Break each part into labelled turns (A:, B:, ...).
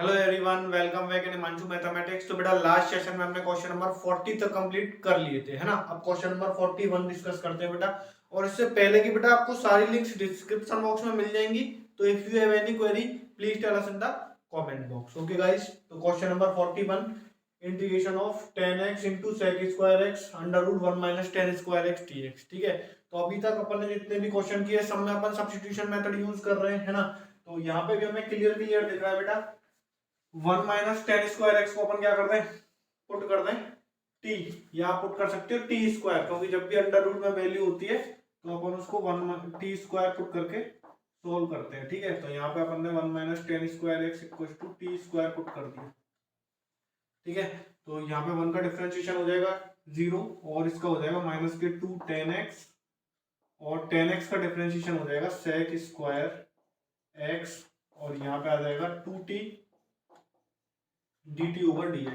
A: Hello everyone, welcome back in Himanshu mathematics. तो बेटा last session में हमने क्वेश्चन नंबर 40 तक कंप्लीट कर लिए थे, है ना। अब क्वेश्चन नंबर 41 डिस्कस करते हैं बेटा। और इससे पहले कि बेटा आपको सारी लिंक्स डिस्क्रिप्शन बॉक्स में मिल जाएंगी, तो if you have any query please tell us in the comment box. Okay guys, तो question number 41, integration of 10x into sec square x under root 1 minus 10 square x dx। ठीक है, तो अभी तक अपन ने जितने भी क्वेश्चन किए सब में अपन सब्स्टिट्यूशन मेथड यूज कर रहे हैं, है ना। तो यहाँ पे भी हमें क्लियर दिख रहा है बेटा। 1 माइनस 10 स्क्वायर एक्स को अपन क्या कर दें, पुट कर दें टी, या आप पुट कर सकते हो टी स्क्वायर, क्योंकि जब भी अंडर रूट में वैल्यू होती है तो अपन उसको 1 टी स्क्वायर पुट करके सोल्व करते हैं। ठीक है, तो यहाँ पे अपन ने 1 minus 10 square x equal to t square put कर दिया। ठीक है, तो यहाँ पे 1 का डिफरेंशिएशन हो जाएगा 0 और इसका हो जाएगा माइनस के 2 10x, और 10x का डिफरेंशिएशन हो जाएगा सेक स्क्वायर एक्स, और यहाँ पे आ जाएगा 2t dt ओवर dx।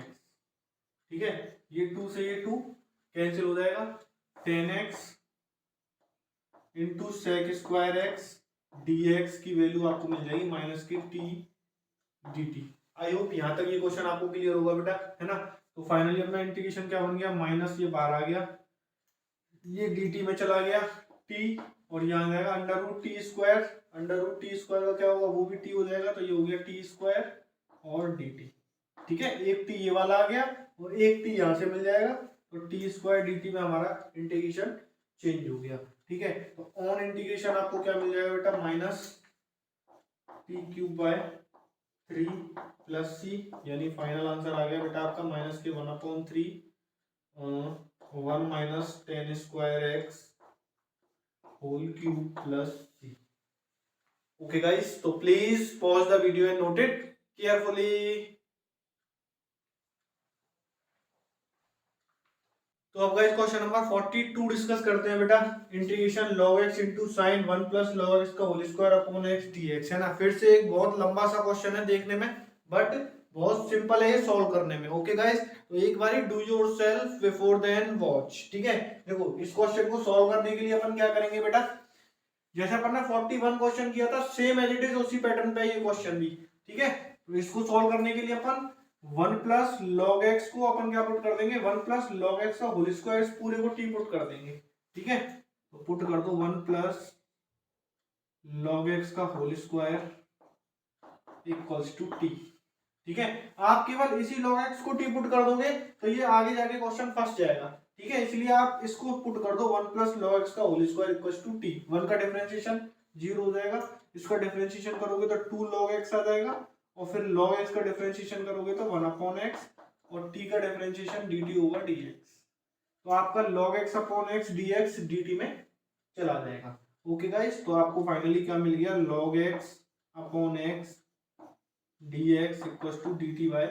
A: ठीक है, ये 2 से ये 2 कैंसिल हो जाएगा, 10x into sec square x dx की वैल्यू आपको मिल जाएगी माइनस की t dt। आई होप यहाँ तक ये क्वेश्चन आपको क्लियर होगा बेटा, है ना। तो फाइनली अपना इंटीग्रेशन क्या बन गया, माइनस ये बाहर आ गया, ये dt में चला गया t, और यहाँ जाएगा under root t square, under root t square का क्या होगा, वो भी t हो जाएगा, तो ये हो गया टी स्क्वायर और dt। ठीक है, एक टी ये वाला आ गया और एक टी यहाँ से मिल जाएगा, तो टी स्क्वायर डी टी में हमारा इंटीग्रेशन चेंज हो गया। ठीक है, तो ऑन इंटीग्रेशन आपको क्या मिल जाएगा बेटा, minus T cube by 3 plus C, यानी फाइनल आंसर आ गया बेटा आपका माइनस के 1/3 1 minus 10 square X whole cube plus C. Okay guys, तो please pause the video and note it carefully. तो अब गाइस क्वेश्चन नंबर 42 डिस्कस करते हैं बेटा। Integration log x into sine 1 plus log x का whole square upon x dx, है ना। फिर से एक बहुत लंबा सा क्वेश्चन है देखने में, बट बहुत सिंपल है ये सॉल्व करने में। ओके गाइस, तो एक बारी do yourself before then watch. ठीक है, देखो इस क्वेश्चन को सॉल्व करने के लिए अपन क्या करेंगे बेटा, जैसे अपन ने 41 क्वेश्चन किया था सेम एज इट इज उसी पैटर्न पे ये क्वेश्चन भी। ठीक है, तो इसको सॉल्व करने के लिए अपन 1 प्लस लॉग एक्स को अपन क्या पुट कर देंगे, 1 प्लस लॉग एक्स का होल स्क्वायर इस पूरे को टी पुट कर देंगे। ठीक है, तो पुट कर दो 1 प्लस लॉग एक्स का whole square equals to t. ठीक है, आप केवल इसी log x को टी पुट कर दोगे तो ये आगे जाके क्वेश्चन फंस जाएगा। ठीक है, इसलिए आप इसको पुट कर दो 1 प्लस log x का whole square equals to t. 1 का डिफरेंशिएशन 0 हो जाएगा, इसका डिफरेंशिएशन करोगे तो 2 log x आ जाएगा, और फिर log x का डिफरेंशिएशन करोगे तो 1 अपॉन x, और t का डिफरेंशिएशन dt ओवर dx। तो आपका log x upon x dx dt में चला जाएगा। ओके गाइस, तो आपको फाइनली क्या मिल गया, log x upon x dx equal to D t by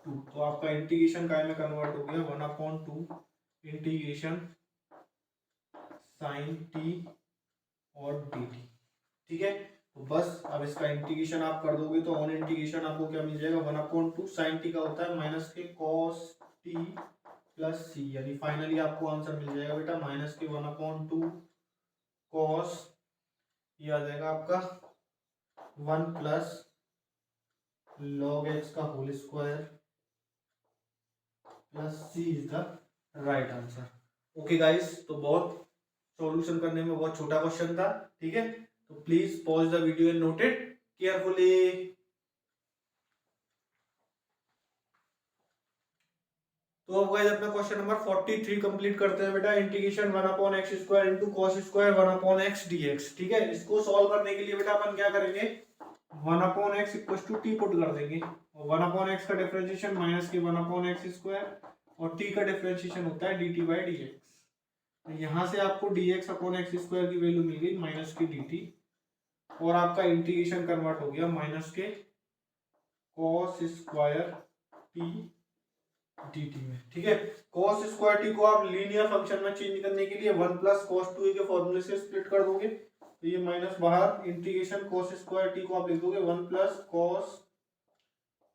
A: 2। तो आपका इंटीग्रेशन काय में कन्वर्ट हो गया 1/2 इंटीग्रेशन साइन टी और डी टी। ठीक है, तो बस अब इसका इंटीग्रेशन आप कर दोगे तो ऑन इंटीग्रेशन आपको क्या मिल जाएगा, 1/2 साइन टी का होता है माइनस के कॉस टी प्लस सी, यानी फाइनली आपको आंसर मिल जाएगा बेटा माइनस के 1/2 कॉस, ये आ जाएगा आपका 1 प्लस log x का whole square plus C is the right answer. Okay guys, तो बहुत सॉल्यूशन करने में बहुत छोटा क्वेश्चन था। ठीक है, तो please pause the video and note it carefully. तो अब गाइस अपना क्वेश्चन नंबर 43 कंप्लीट करते हैं बेटा। Integration 1/x square into cos square 1/x dx। ठीक है, इसको सॉल्व करने के लिए बेटा अपन क्या करेंगे, 1/x equal to t put कर देंगे, और 1/x का डिफरेंशिएशन माइनस के 1/x स्क्वायर, और t का डिफरेंशिएशन होता है dt बाई dx। तो यहाँ से आपको dx अपॉन एक्स स्क्वायर की वैल्यू मिल गई माइनस की dt, और आपका इंटीग्रेशन कन्वर्ट हो गया माइनस के cos स्क्वायर t dt में। ठीक है, cos स्क्वायर t को आप लीनियर फंक्शन में चेंज करने के लिए 1 प्लस cos 2a के फॉर्मूले से स्प्लिट कर दोगे, तो ये माइनस बाहर, इंटीग्रेशन cos स्क्वायर टी को आप लिख दोगे 1 प्लस cos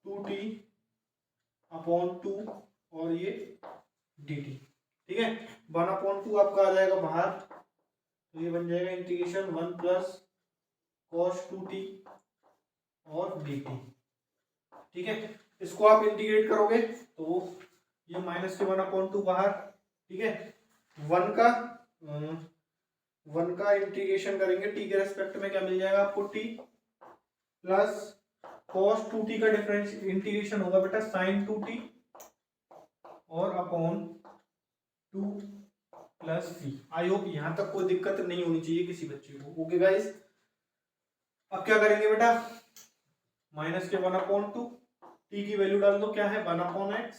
A: 2t अपॉन 2 और ये dt। ठीक है, 1/2 आपका आ जाएगा बाहर, तो ये बन जाएगा इंटीग्रेशन 1 प्लस cos 2t और dt। ठीक है। इसको आप इंटीग्रेट करोगे तो ये माइनस के 1/2 बाहर, ठीक है। वन का इंटीग्रेशन करेंगे टी के रेस्पेक्ट में, क्या मिल जाएगा आपको, टी प्लस cos 2t का डिफरेंस इंटीग्रेशन होगा बेटा sin 2t और upon 2 plus c. I hope यहां तक कोई दिक्कत नहीं होनी चाहिए किसी बच्चे को। ओके गाइस, अब क्या करेंगे बेटा, माइनस के 1/2, टी की वैल्यू डाल दो, क्या है 1/x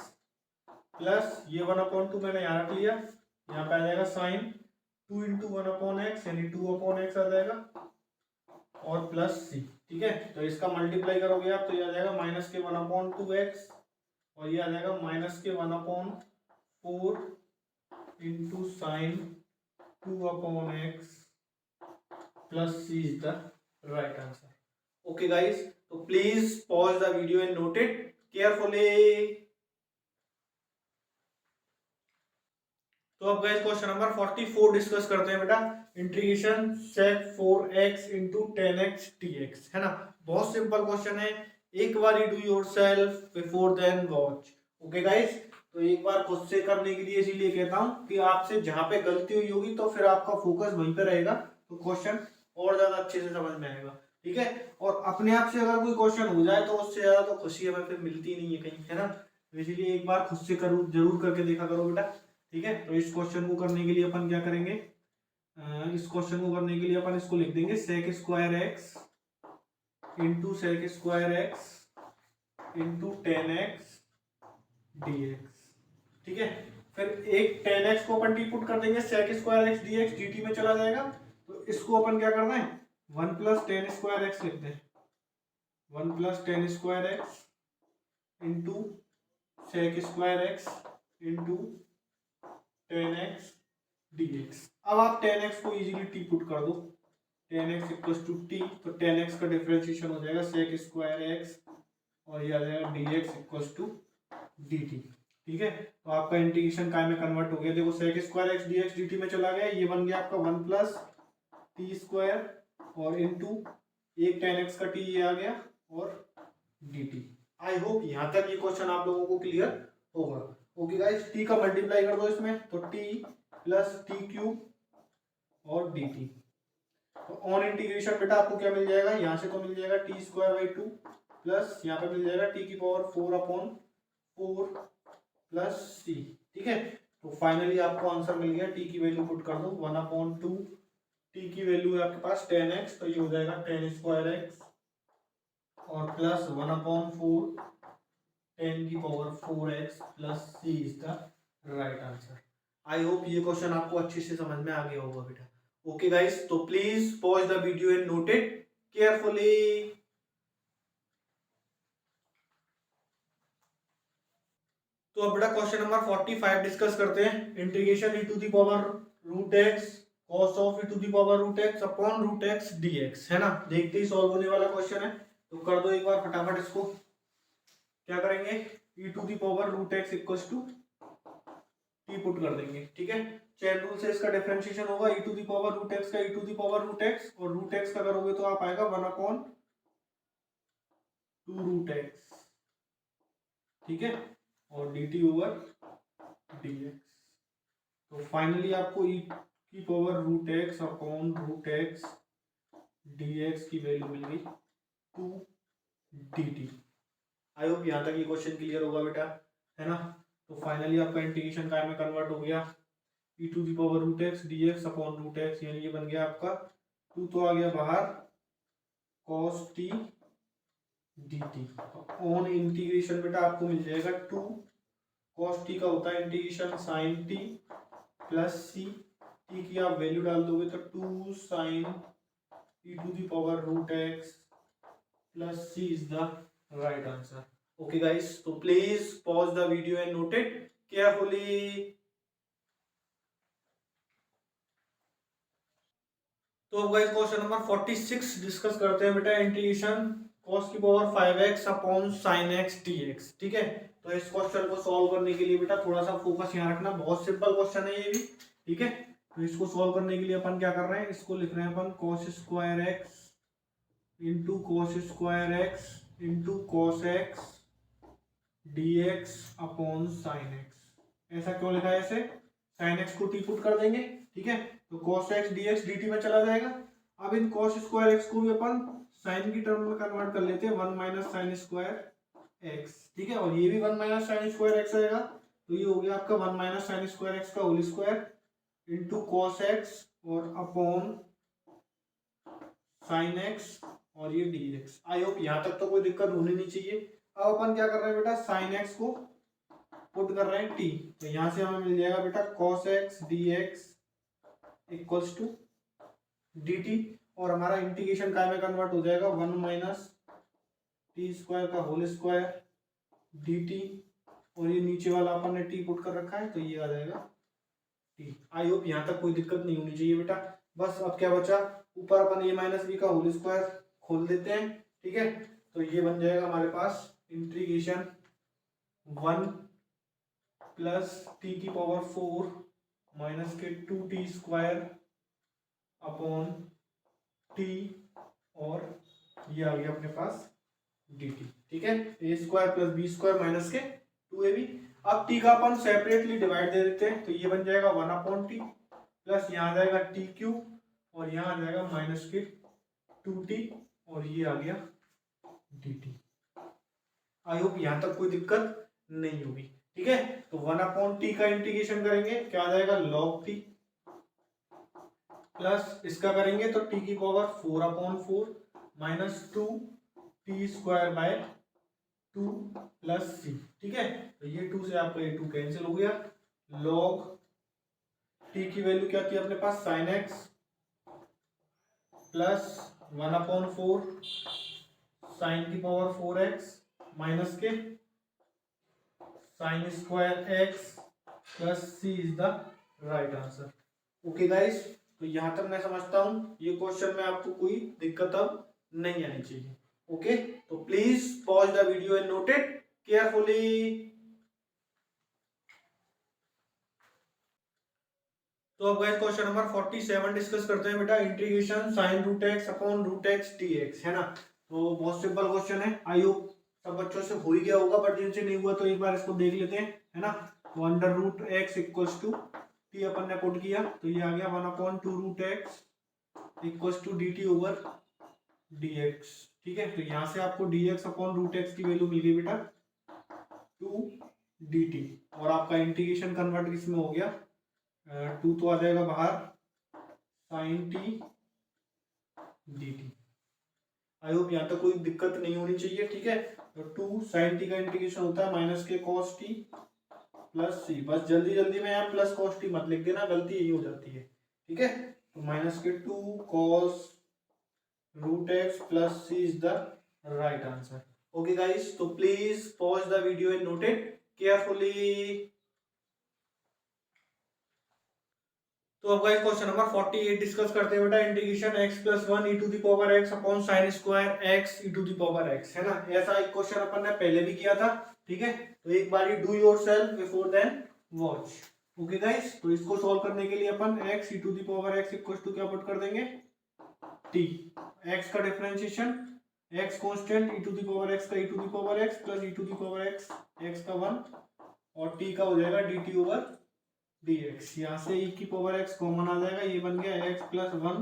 A: प्लस ये 1/2 मैंने यहाँ रख लिया, यहाँ पे आ जाएगा साइन 2 इंटू 1/x यानी 2/x आ जाएगा और प्लस सी, ठीक है। तो इसका मल्टीप्लाई करोगे आप तो ये आ जाएगा माइनस के 1/2x और ये आ जाएगा माइनस के 1/4 into sine 2/x plus C is the right answer. Okay guys, तो please pause the video and note it carefully. तो अब गाइस क्वेश्चन नंबर 44 डिस्कस करते हैं बेटा, integration sec 4x into 10x dx, है ना। बहुत सिंपल क्वेश्चन है, एक बार do yourself before then watch. Okay guys, तो एक बार खुद से करने के लिए इसीलिए कहता हूं कि आपसे जहां पे गलती हुई होगी तो फिर आपका फोकस वहीं पे रहेगा, तो क्वेश्चन और ज्यादा अच्छे से समझ में आएगा, ठीक है। और अपने आप से अगर कोई क्वेश्चन हो जाए तो उससे ज्यादा तो खुशी हमें फिर मिलती नहीं है कहीं, है ना। तो इसीलिए एक बार खुद से करो, जरूर करके देखा करो बेटा, ठीक है। तो इस क्वेश्चन को करने के लिए अपन क्या करेंगे, इस क्वेश्चन को करने के लिए अपन इसको लिख देंगे sec square x into sec square x into 10x dx, ठीक है। फिर एक 10x को अपन टी पुट कर देंगे, sec square x dx dt में चला जाएगा, तो इसको अपन क्या करना है 1 प्लस 10 स्क्वायर एक्स लिखते हैं, 1 plus 10 square x into sec square x into 10x dx। अब आप 10x को इजीली टी पुट कर दो, 10x इक्वल्स टू टी, तो 10x का डिफरेंशिएशन हो जाएगा sec स्क्वायर एक्स और ये आ जाएगा dx इक्वल्स टू dt, ठीक है। तो आपका इंटीग्रेशन काय में कन्वर्ट हो गया, देखो sec square x dx dt में चला गया, ये बन गया आपका 1 प्लस टी स्क्वायर और इंटू एक 10x का टी ये आ गया और dt। आई होप यहाँ तक ये क्वेश्चन आप लोगों को क्लियर होगा। ओके गाइस, टी का मल्टीप्लाई कर दो इसमें, तो टी प्लस टी क्यूब और डी टी। तो ऑन इंटीग्रेशन बेटा आपको क्या मिल जाएगा, यहाँ से तो मिल जाएगा टी स्क्वायर बाई 2 प्लस यहाँ पे मिल जाएगा टी की पावर 4/4 प्लस सी, ठीक है। तो फाइनली आपको आंसर मिल गया, टी की वैल्यू पुट कर दो 1/2, टी की वैल्यू है आपके पास 10x, तो ये हो जाएगा 10 स्क्वायर एक्स और प्लस 1/4 10 की power 4x plus C is the right answer. I hope ये क्वेश्चन आपको अच्छे से समझ में आ गया होगा बेटा। ओके गाइस, तो please pause the video and note it carefully. तो अब बेटा क्वेश्चन नंबर 45 डिस्कस करते हैं, integration e to the power root x cos of e to the power root x upon root x dx, है ना। देखते ही solve होने वाला क्वेश्चन है, तो कर दो एक बार फटाफट इसको। क्या करेंगे, e to the power root x equals to t put कर देंगे, ठीक है। चेन रूल से इसका डिफरेंशिएशन होगा, e to the power root x का e to the power root x, और रूट एक्स का करोगे तो आप आएगा 1/2 रूट एक्स, ठीक है, और dt ओवर dx। तो फाइनली आपको e की power root x upon root x dx की वैल्यू मिल गई 2 dt। आई होप यहाँ तक ये क्वेश्चन क्लियर होगा बेटा, है ना। तो फाइनली आपका इंटीग्रेशन काय में कन्वर्ट हो गया, e to the power root x dx upon root x, यानी ये बन गया आपका 2 तो आ गया बाहर cos t dt। On integration बेटा आपको मिल जाएगा 2 cos t का होता है integration sin t plus c, t की आप वैल्यू डाल दोगे तो 2 sin e to the power root x plus c इज द right answer. Okay guys, so please pause the video and note it carefully. तो अब गाइस क्वेश्चन नंबर 46 डिस्कस करते हैं बेटा, इंटीग्रेशन cos की power 5x upon sin x dx, ठीक है। तो इस क्वेश्चन को सॉल्व करने के लिए बेटा थोड़ा सा फोकस यहाँ रखना, बहुत सिंपल क्वेश्चन है ये भी, ठीक है। तो इसको सॉल्व करने के लिए अपन क्या कर रहे हैं, इसको लिख रहे हैं अपन cos square x into cos square x into cos x dx upon sine x. ऐसा क्यों लिखा है ऐसे? साइन एक्स को टी पुट कर देंगे, ठीक है, तो cos x dx dt में चला जाएगा। अब इन cos स्क्वायर x को भी अपन साइन की टर्म में कन्वर्ट कर लेते हैं, 1 माइनस साइन स्क्वायर एक्स, ठीक है, और ये भी 1 माइनस साइन स्क्वायर एक्स आएगा, तो ये हो गया आपका 1 माइनस साइन स्क्वायर एक्स का whole square into cos x और अपॉन साइन एक्स और ये dx। आई होप यहाँ तक तो कोई दिक्कत होनी नहीं चाहिए। अब अपन क्या कर रहे हैं बेटा, साइन एक्स को पुट कर रहे हैं t, तो यहाँ से हमें मिल जाएगा बेटा cos x dx equals to dt, और हमारा इंटीग्रेशन काय में कन्वर्ट हो जाएगा, 1 माइनस टी स्क्वायर का होल स्क्वायर dt, और ये नीचे वाला अपन ने t पुट कर रखा है तो ये आ जाएगा t। आई होप यहाँ तक कोई दिक्कत नहीं होनी चाहिए बेटा। बस अब क्या बचा, ऊपर अपन a माइनस बी का होल स्क्वायर खोल देते हैं, ठीक है, तो ये बन जाएगा हमारे पास इंटीग्रेशन 1 प्लस टी की पावर 4 माइनस के 2t स्क्वायर अपॉन टी, और ये आ गया अपने पास dt, ठीक है, a square plus b square minus के 2ab। अब t का अपन सेपरेटली डिवाइड दे देते हैं, तो ये बन जाएगा 1 अपॉन टी प्लस यहाँ आ जाएगा टी क्यूब, और यहाँ आ जाएगा माइनस के 2t, और ये आ गया dt। आई होप यहाँ तक कोई दिक्कत नहीं होगी, ठीक है, तो 1 अपॉन टी का इंटीग्रेशन करेंगे, क्या आ जाएगा log t, प्लस इसका करेंगे तो t की power 4 upon 4 minus 2 T square by 2 plus c, ठीक है, तो ये 2 से आपका ये 2 कैंसिल हो गया। log t की वैल्यू क्या थी अपने पास, sine X plus 1 upon 4 sine की पावर 4x माइनस के sine square X plus C is the right answer. Okay guys, तो यहां तक मैं समझता हूं ये क्वेश्चन में आपको कोई दिक्कत अब नहीं आनी चाहिए। ओके, तो please pause the video and note it carefully. तो अब गाइस क्वेश्चन नंबर 47 डिस्कस करते हैं बेटा, integration sine root x upon root x dx, है ना। तो बहुत सिंपल क्वेश्चन है, आई होप सब बच्चों से हो ही गया होगा, बट जिनसे नहीं हुआ तो एक बार इसको देख लेते हैं, है ना। तो under root x equals to T अपन ने पुट किया, तो ये आ गया 1 upon 2 root x equals to D T over dx, ठीक है, तो यहाँ से आपको dx अपॉन रूट एक्स की वैल्यू मिल गई बेटा 2 dt, और आपका इंटीग्रेशन कन्वर्ट किसमें हो गया, 2 तो आ जाएगा बाहर, sine t dt। I hope यहाँ तक कोई दिक्कत नहीं होनी चाहिए, ठीक है, तो 2 साइन टी का इंटीग्रेशन होता है माइनस के कॉस टी प्लस सी, बस जल्दी जल्दी में यहाँ प्लस कॉस टी मत लिख देना, गलती यही हो जाती है, ठीक है, तो माइनस के 2 cos root x plus C is the right answer. Okay guys, तो please pause the video and note it carefully. तो अब गाइस क्वेश्चन नंबर 48 डिस्कस करते हैं बेटा, integration x plus 1 e to the power x upon sine square x e to the power x, है ना। ऐसा एक क्वेश्चन अपन ने पहले भी किया था, ठीक है, तो एक बार do yourself before then watch. Okay guys, तो इसको सॉल्व करने के लिए अपन x e to the power x equal to क्या पुट कर देंगे, t, x का differentiation x constant e to the power x का e to the power x plus e to the power x x का 1 और t का हो जाएगा dt ओवर dx, यहाँ से e की पावर x कॉमन आ जाएगा, ये बन गया x plus 1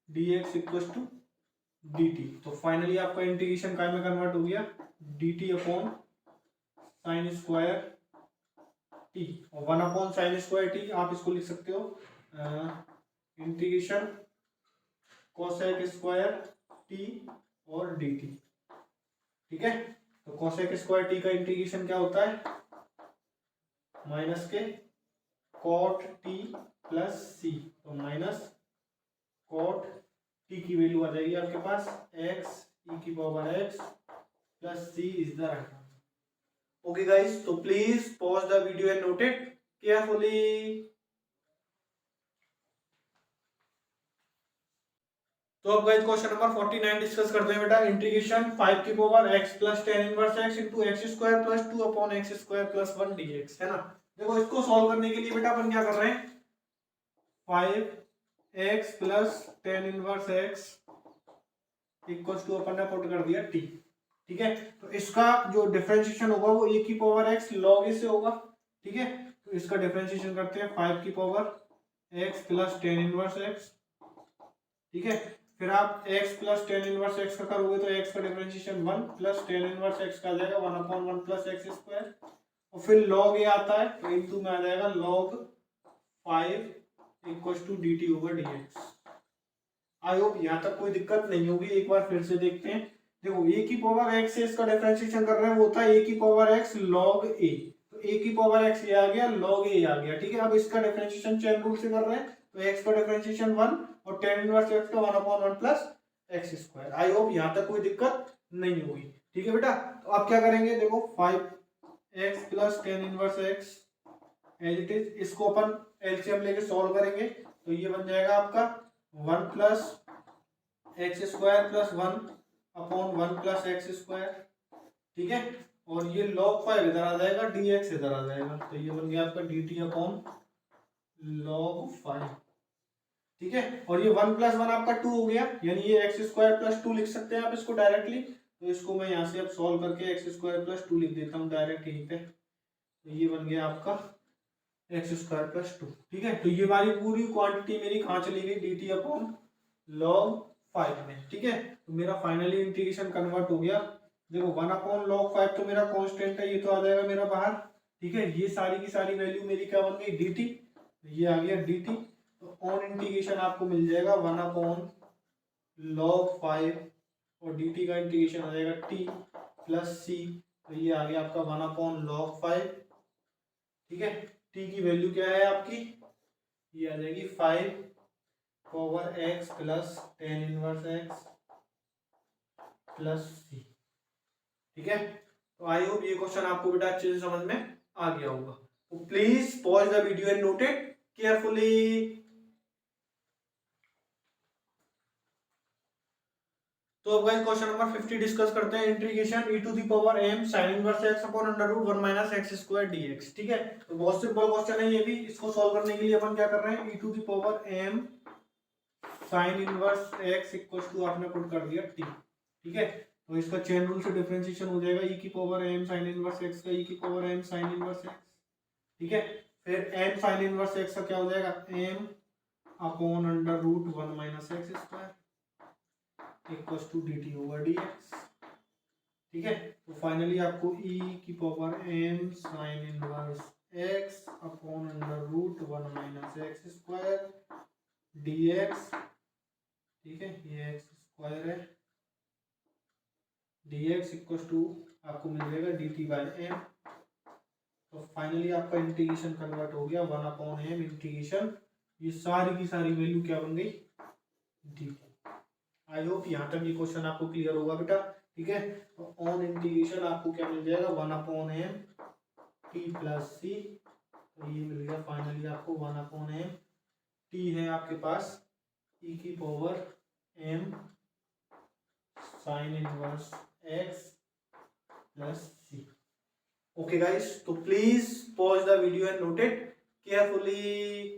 A: dx equal to dt। तो फाइनली आपका इंटीग्रेशन काय में कन्वर्ट हो गया, dt upon sine square t, और 1 अपॉन साइन स्क्वायर t आप इसको लिख सकते हो इंटीग्रेशन कोसेक स्क्वायर t और dt, ठीक है, तो कोसेक स्क्वायर t का इंटीग्रेशन क्या होता है, माइनस के कॉट टी प्लस सी, तो माइनस कॉट टी की वैल्यू आ जाएगी आपके पास x e की power x plus C is the right answer. Okay guys, तो please pause the video and note it carefully. तो अब गाइस क्वेश्चन नंबर 49 डिस्कस करते हैं बेटा, इंटीग्रेशन 5 की power x plus tan inverse x into x square plus 2 upon x square plus 1 dx, है ना। देखो इसको सॉल्व करने के लिए बेटा अपन क्या कर रहे हैं, 5x plus tan inverse x equals to अपन ने पुट कर दिया t, ठीक है। तो इसका जो डिफरेंशिएशन होगा वो ए की पावर एक्स लॉग ए से होगा, ठीक है। तो इसका डिफरेंशिएशन करते हैं 5 की power x plus ten inverse x, ठीक है। फिर आप x plus ten inverse x का करोगे तो x का differentiation 1 plus ten inverse x का आ जाएगा 1/1 प्लस एक्स स्क्वायर, और फिर log a आता है तो इनटू में आ जाएगा log 5 equals to dt over dx। I hope यहाँ तक कोई दिक्कत नहीं होगी। एक बार फिर से देखते हैं। देखो a की पावर x से इसका डिफरेंशिएशन कर रहे हैं, वो होता है a की पावर x log a, तो a की पावर x ये आ गया log a आ गया, ठीक है। अब इसका डिफरेंशिएशन चेन रूल से कर रहे हैं तो x का डिफरेंशिएशन 1 और टेन इनवर्स एक्स का 1/1 प्लस एक्स स्क्वायर। आई होप यहाँ तक कोई दिक्कत नहीं होगी, ठीक है बेटा। तो आप क्या करेंगे, देखो 5x plus ten inverse x as it is, इसको अपन एलसीएम लेके सॉल्व करेंगे तो ये बन जाएगा आपका 1 plus x square plus 1/1 plus x square, ठीक है। और ये log 5 इधर आ जाएगा, dx इधर आ जाएगा, तो ये बन गया आपका dt अपॉन log 5, ठीक है। और ये 1 प्लस 1 आपका 2 हो गया, यानी ये एक्स स्क्वायर प्लस 2 लिख सकते हैं आप इसको डायरेक्टली। तो इसको मैं यहाँ से अब सॉल्व करके एक्स स्क्वायर प्लस 2 लिख देता हूँ डायरेक्ट यहीं पे, तो ये बन गया आपका एक्स स्क्वायर प्लस 2, ठीक है। तो ये हमारी पूरी क्वांटिटी मेरी कहाँ चली गई, dt अपॉन log 5 में, ठीक है। तो मेरा फाइनली इंटीग्रेशन कन्वर्ट हो गया। देखो 1/log 5 तो मेरा कांस्टेंट है, ये तो आ जाएगा मेरा बाहर, ठीक है। ये सारी की सारी वैल्यू मेरी क्या बन गई, dt, ये आ गया dt। तो ऑन इंटीग्रेशन आपको मिल जाएगा 1/log 5 और dt का इंटीग्रेशन आ जाएगा t प्लस c, तो ये आ गया आपका 1/log 5, ठीक है। t की वैल्यू क्या है आपकी, ये आ जाएगी 5 power x plus ten inverse x plus c, ठीक है। तो आई होप ये क्वेश्चन आपको बेटा अच्छे से समझ में आ गया होगा। तो please pause the video and note it carefully. तो अब गाइस क्वेश्चन नंबर 50 डिस्कस करते हैं, integration e to the power m sin इनवर्स x upon under root 1 minus x square dx, ठीक है। तो बहुत सिंपल क्वेश्चन है ये भी। इसको सॉल्व करने के लिए अपन क्या कर रहे हैं, e to the power m sin इनवर्स x इक्वल्स टू आपने पुट कर दिया t, ठीक है। तो इसका चेन रूल से डिफरेंशिएशन हो जाएगा e की पावर m sin इनवर्स x का e की पावर m sin इनवर्स x, ठीक है। फिर m sin इनवर्स x का क्या हो जाएगा, m upon under root 1 minus x square equals to dt over dx, ठीक है। तो फाइनली आपको e की पावर m sin इनवर्स x upon under root 1 minus x square dx, ठीक है, ये एक्स स्क्वायर है, dx इक्वल्स टू आपको मिल जाएगा dt बाय m। तो फाइनली आपका इंटीग्रेशन कन्वर्ट हो गया 1/m इंटीग्रेशन, ये सारी की सारी वैल्यू क्या बन गई, dt। आई होप यहाँ तक ये क्वेश्चन आपको क्लियर होगा बेटा, ठीक है। तो ऑन इंटीग्रेशन आपको क्या मिल जाएगा 1/m t प्लस c, तो ये मिल गया फाइनली आपको 1/m t है आपके पास e की power m sine inverse x plus c। Okay guys, तो please pause the video and note it carefully.